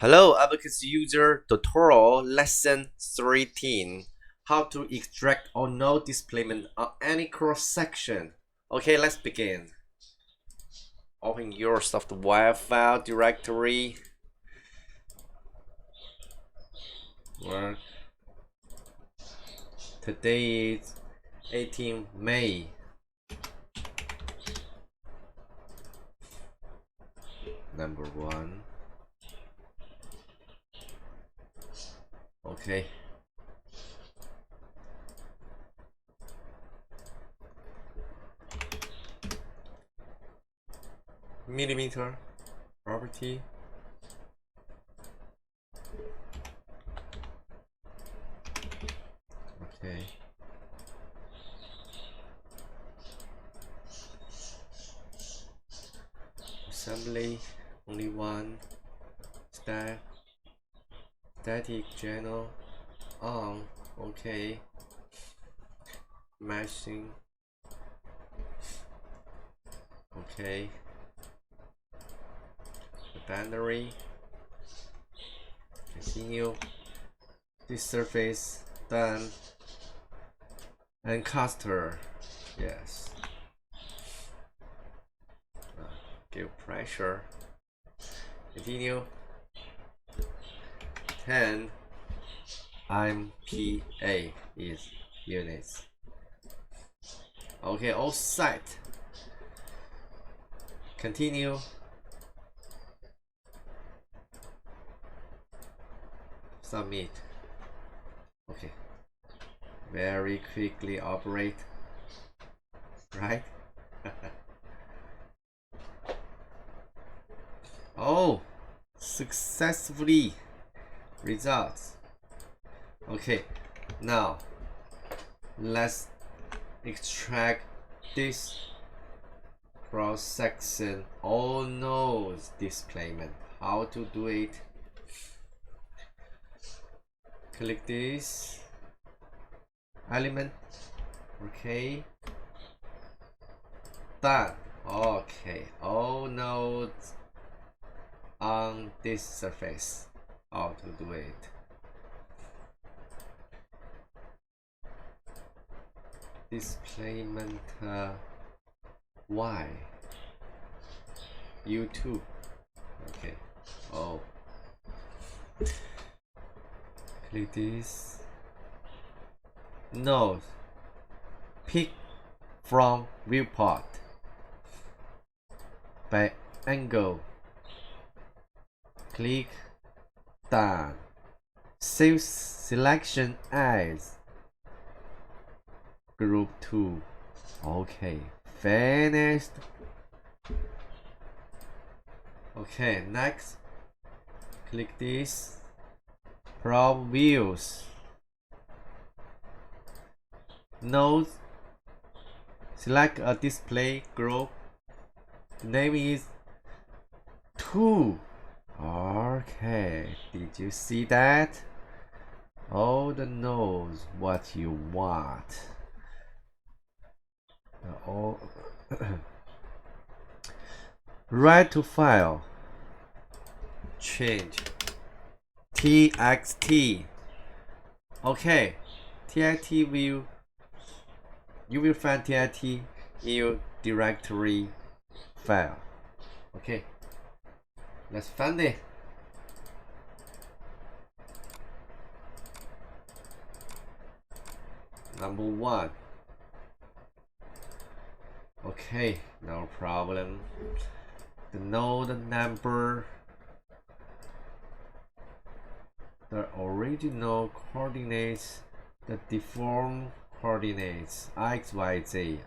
Hello, ABAQUS user tutorial lesson 13. How to extract or no displacement on any cross section. Okay, let's begin. Open your software file directory. Work. Today is 18 May. Number 1. Okay. Millimeter property. Okay. Assembly, only one. Static channel on. Okay. Meshing. Okay. Boundary. Continue. This surface done. And caster. Yes. Give pressure. Continue. 10 MPa is units. Okay, all set. Continue. Submit. Okay. Very quickly operate. Right? Oh, successfully results. Okay, now let's extract this cross section. Oh no, displacement. How to do it? Click this element. Okay, done. Okay, all nodes on this surface. How to do it? Displacement Y U2. Okay. Oh, click this node. Pick from viewport by angle. Click done. Save selection as group 2. Okay, finished. Okay, next click this prop views node. Select a display group. The name is 2. Okay, did you see that? All the nodes what you want. All write to file. Change txt. Okay, txt view. You will find txt in your directory file. Okay, let's find it. Number 1. Okay, no problem. The node number, the original coordinates, the deformed coordinates xyz,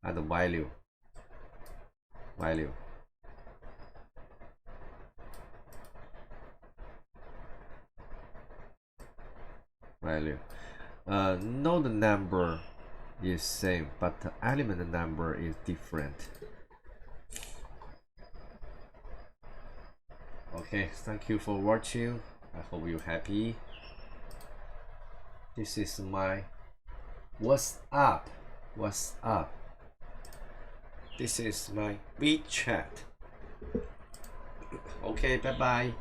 and the value. Node number is same, but the element number is different. Okay, thank you for watching. I hope you're happy. This is my what's up. This is my WeChat. Okay, bye bye.